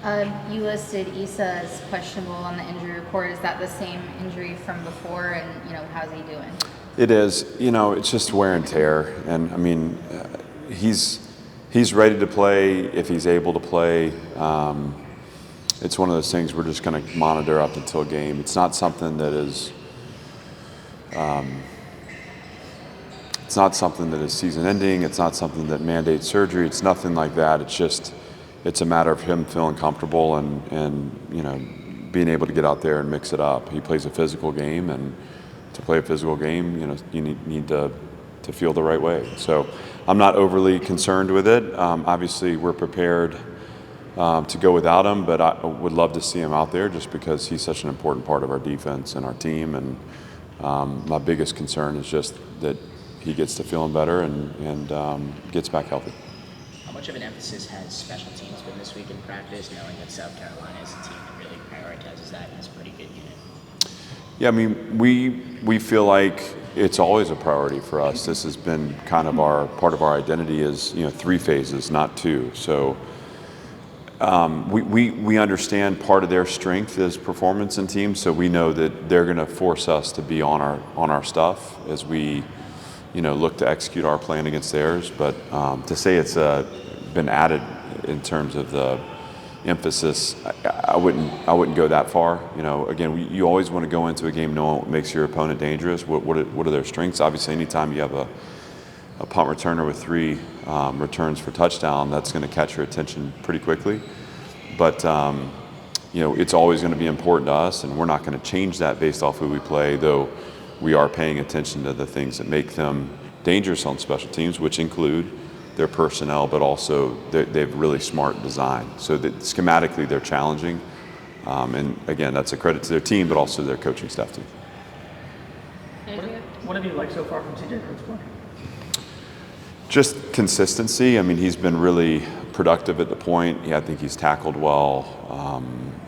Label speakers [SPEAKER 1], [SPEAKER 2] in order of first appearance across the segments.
[SPEAKER 1] You listed Issa as questionable on the injury report. Is that the same injury from before? And how's he doing?
[SPEAKER 2] It is. It's just wear and tear. And I mean, he's ready to play if he's able to play. It's one of those things we're just going to monitor up until game. It's not something that is. It's not something that is season-ending. It's not something that mandates surgery. It's nothing like that. It's a matter of him feeling comfortable and being able to get out there and mix it up. He plays a physical game, and to play a physical game, you need to feel the right way. So I'm not overly concerned with it. Obviously, we're prepared to go without him, but I would love to see him out there just because he's such an important part of our defense and our team. And my biggest concern is just that he gets to feeling better and gets back healthy.
[SPEAKER 3] How much of an emphasis has special teams been this week in practice, knowing that South Carolina is a team that really prioritizes that and is a pretty good unit?
[SPEAKER 2] Yeah, I mean, we feel like it's always a priority for us. This has been kind of part of our identity is 3 phases, not 2. So we understand part of their strength is performance in teams, so we know that they're going to force us to be on our stuff as we look to execute our plan against theirs. But to say it's been added in terms of the emphasis, I wouldn't go that far. Again, you always want to go into a game knowing what makes your opponent dangerous. What are their strengths? Obviously, anytime you have a punt returner with 3 returns for touchdown, that's going to catch your attention pretty quickly. But it's always going to be important to us, and we're not going to change that based off who we play, though we are paying attention to the things that make them dangerous on special teams, which include their personnel, but also they have really smart design. So that schematically they're challenging. And again, that's a credit to their team, but also their coaching staff too.
[SPEAKER 4] What have you liked so far from CJ Kurtz's play?
[SPEAKER 2] Just consistency. I mean, he's been really productive at the point. I think he's tackled well.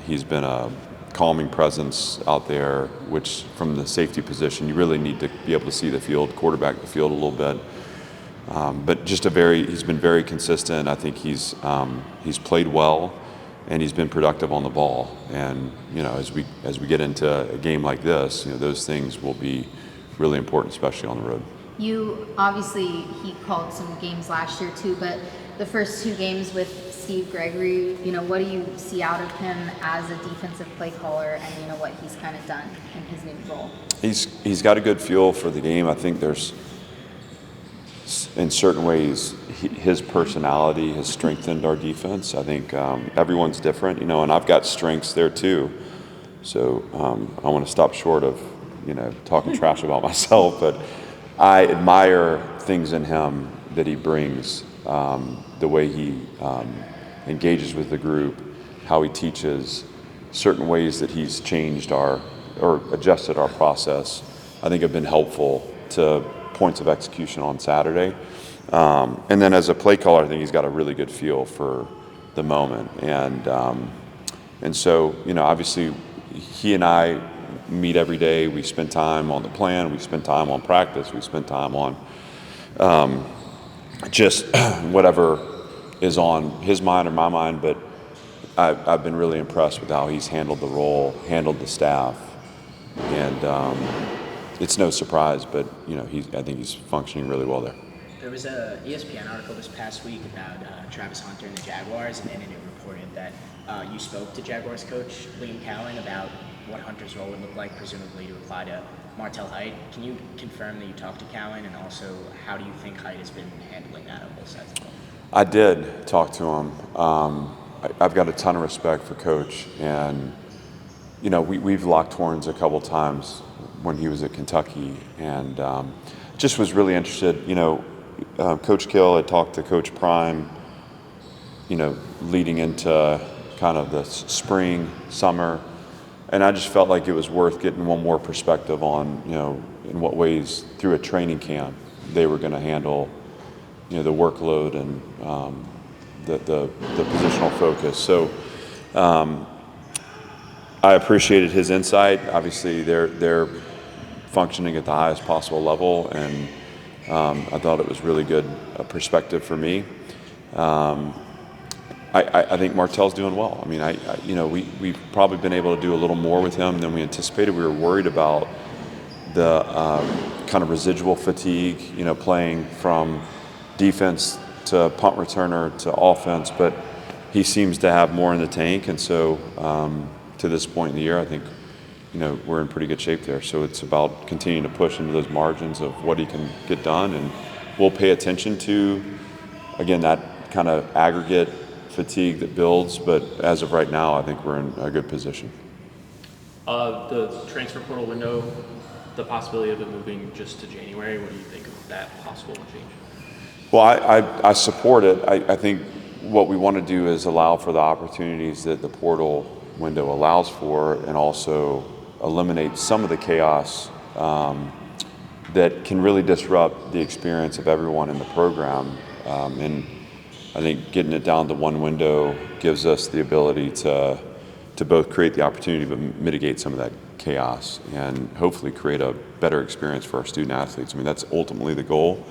[SPEAKER 2] He's been a calming presence out there, which from the safety position, you really need to be able to see the field, quarterback the field a little bit. But he's been very consistent. I think he's played well, and he's been productive on the ball. And as we get into a game like this, those things will be really important, especially on the road.
[SPEAKER 1] He called some games last year too, but the first 2 games with Steve Gregory, what do you see out of him as a defensive play caller, and what he's kind of done in his new role?
[SPEAKER 2] He's got a good feel for the game. I think there's, in certain ways, his personality has strengthened our defense. I think everyone's different, and I've got strengths there too. So I want to stop short of talking trash about myself, but I admire things in him that he brings, the way he engages with the group, how he teaches, certain ways that he's changed or adjusted our process, I think have been helpful to points of execution on Saturday. And then as a play caller, I think he's got a really good feel for the moment. And so, obviously he and I meet every day. We spend time on the plan. We spend time on practice. We spend time on just whatever is on his mind or my mind. But I've been really impressed with how he's handled the role, handled the staff, and it's no surprise. But I think he's functioning really well there.
[SPEAKER 3] There was a ESPN article this past week about Travis Hunter and the Jaguars, and it reported that you spoke to Jaguars coach Liam Cowan about what Hunter's role would look like, presumably to apply to Martell Height. Can you confirm that you talked to Cowan, and also how do you think Height has been handling that on both sides of the ball?
[SPEAKER 2] I did talk to him. I've got a ton of respect for Coach, and we've locked horns a couple times when he was at Kentucky, and just was really interested. Coach Kill had talked to Coach Prime, leading into kind of the spring, summer, and I just felt like it was worth getting one more perspective on, in what ways through a training camp they were going to handle, the workload and the positional focus. So I appreciated his insight. Obviously, they're functioning at the highest possible level, and I thought it was really good perspective for me. I think Martell's doing well. I mean, we've probably been able to do a little more with him than we anticipated. We were worried about the kind of residual fatigue, playing from defense to punt returner to offense, but he seems to have more in the tank, and so to this point in the year, I think we're in pretty good shape there. So it's about continuing to push into those margins of what he can get done, and we'll pay attention to, again, that kind of aggregate fatigue that builds, but as of right now, I think we're in a good position.
[SPEAKER 5] The transfer portal window, the possibility of it moving just to January, what do you think of that possible change?
[SPEAKER 2] Well, I support it. I think what we want to do is allow for the opportunities that the portal window allows for, and also eliminate some of the chaos that can really disrupt the experience of everyone in the program. And I think getting it down to one window gives us the ability to both create the opportunity but mitigate some of that chaos and hopefully create a better experience for our student athletes. I mean, that's ultimately the goal.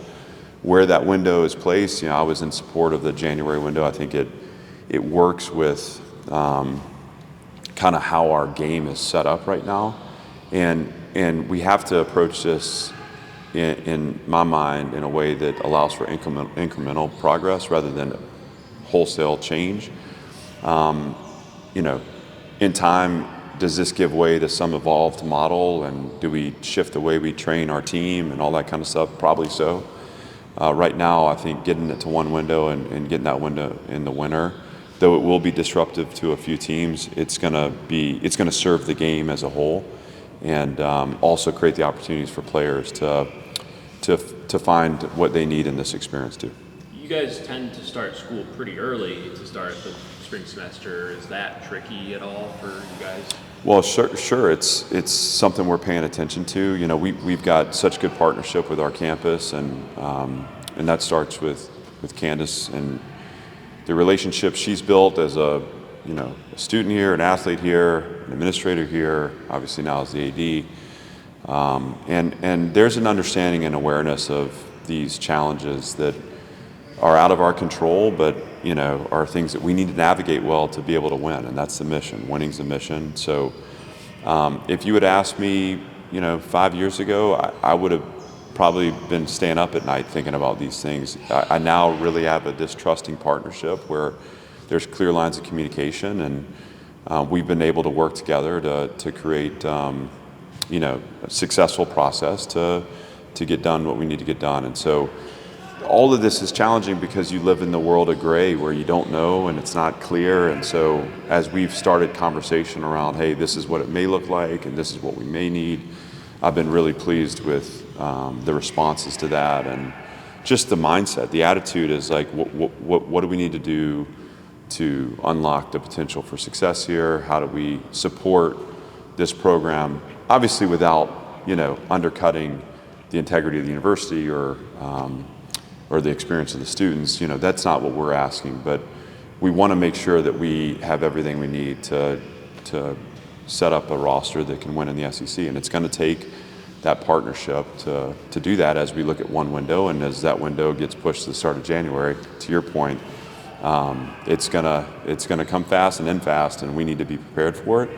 [SPEAKER 2] Where that window is placed, I was in support of the January window. I think it works with kind of how our game is set up right now. And we have to approach this in my mind in a way that allows for incremental progress rather than wholesale change. In time, does this give way to some evolved model, and do we shift the way we train our team and all that kind of stuff? Probably so. Right now, I think getting it to one window and getting that window in the winter, though it will be disruptive to a few teams, it's going to serve the game as a whole, and also create the opportunities for players to find what they need in this experience too.
[SPEAKER 5] You guys tend to start school pretty early to start the spring semester. Is that tricky at all for you guys?
[SPEAKER 2] Well, sure. It's something we're paying attention to. We've got such good partnership with our campus, and that starts with Candace and the relationship she's built as a student here, an athlete here, an administrator here, obviously now as the AD. And there's an understanding and awareness of these challenges that are out of our control, but are things that we need to navigate well to be able to win, and that's the mission. Winning's the mission. So if you had asked me 5 years ago, I would have probably been staying up at night thinking about these things. I now really have this trusting partnership where there's clear lines of communication, and we've been able to work together to create a successful process to get done what we need to get done. And so all of this is challenging because you live in the world of gray where you don't know and it's not clear. And so as we've started conversation around, hey, this is what it may look like and this is what we may need, I've been really pleased with the responses to that, and just the mindset. The attitude is like, what do we need to do to unlock the potential for success here? How do we support this program? Obviously without undercutting the integrity of the university or the experience of the students. That's not what we're asking, but we want to make sure that we have everything we need to set up a roster that can win in the SEC, and it's going to take that partnership to do that as we look at one window, and as that window gets pushed to the start of January, to your point, it's gonna come fast and end fast, and we need to be prepared for it,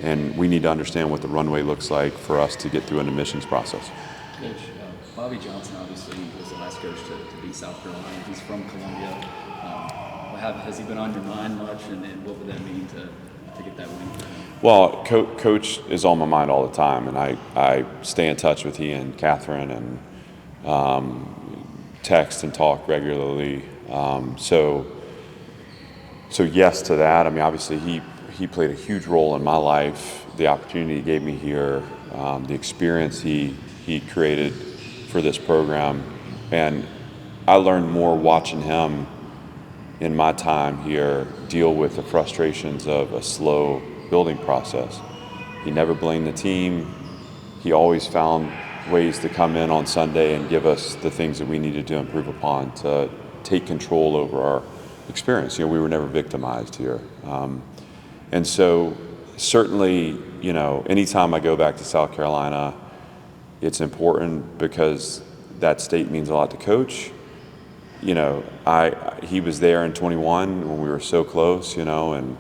[SPEAKER 2] and we need to understand what the runway looks like for us to get through an admissions process.
[SPEAKER 6] Coach, Bobby Johnson obviously was the last coach to beat South Carolina. He's from Columbia. Has he been on your mind much, and what would that mean to get that win?
[SPEAKER 2] Well, Coach is on my mind all the time, and I stay in touch with he and Catherine and text and talk regularly. So yes to that. I mean, obviously he played a huge role in my life. The opportunity he gave me here, the experience he created for this program, and I learned more watching him in my time here deal with the frustrations of a slow building process. He never blamed the team. He always found ways to come in on Sunday and give us the things that we needed to improve upon to take control over our experience. We were never victimized here. And so certainly, anytime I go back to South Carolina, it's important because that state means a lot to Coach. you know, he was there in 21 when we were so close, you know, and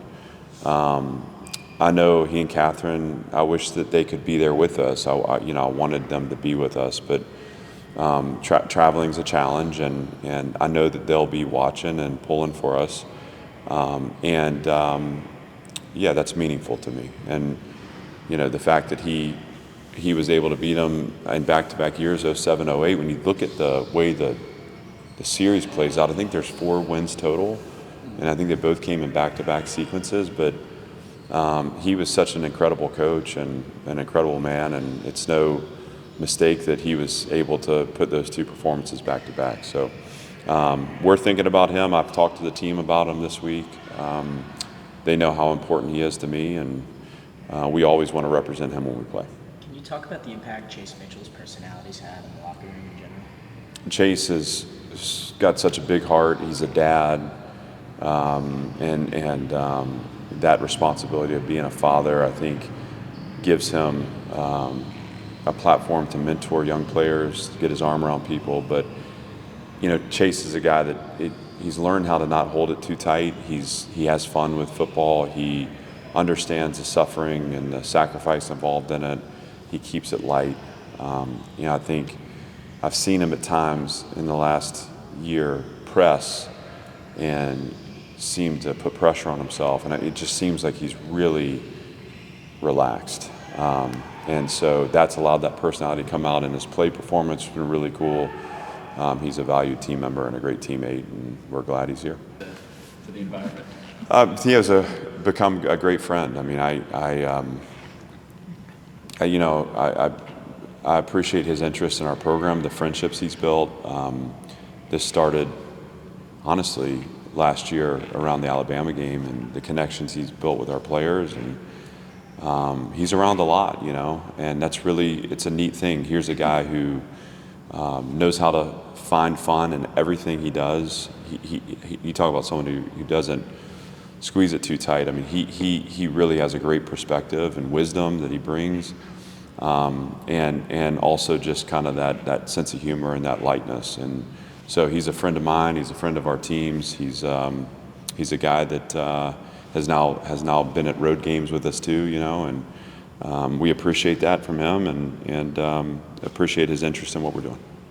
[SPEAKER 2] I know he and Catherine, I wish that they could be there with us. You know, I wanted them to be with us, but traveling's a challenge, and I know that they'll be watching and pulling for us. Yeah, that's meaningful to me. And, you know, the fact that he was able to beat them in back-to-back years, 07, 08, when you look at the way the series plays out, I think there's 4 wins total, and I think they both came in back-to-back sequences, but he was such an incredible coach and an incredible man, and it's no mistake that he was able to put those 2 performances back-to-back. So we're thinking about him. I've talked to the team about him this week. They know how important he is to me, and we always want to represent him when we play.
[SPEAKER 3] Can you talk about the impact Chase Mitchell's personality's had in the locker room in general?
[SPEAKER 2] Chase has got such a big heart. He's a dad, and that responsibility of being a father, I think, gives him a platform to mentor young players, to get his arm around people. But you know, Chase is a guy that he's learned how to not hold it too tight. He has fun with football. He understands the suffering and the sacrifice involved in it. He keeps it light. You know, I think I've seen him at times in the last year press and seem to put pressure on himself, and it just seems like he's really relaxed. And so that's allowed that personality to come out in his play performance. It's been really cool. He's a valued team member and a great teammate, and we're glad he's here.
[SPEAKER 6] To the environment.
[SPEAKER 2] He has become a great friend. I mean, I appreciate his interest in our program, the friendships he's built. This started, honestly, last year around the Alabama game, and the connections he's built with our players, and he's around a lot, you know, and it's a neat thing. Here's a guy who knows how to find fun in everything he does. You talk about someone who doesn't squeeze it too tight. I mean, he really has a great perspective and wisdom that he brings, and also just kind of that sense of humor and that lightness. And so he's a friend of mine. He's a friend of our team's. He's a guy that has now been at road games with us too, you know, and we appreciate that from him, and appreciate his interest in what we're doing.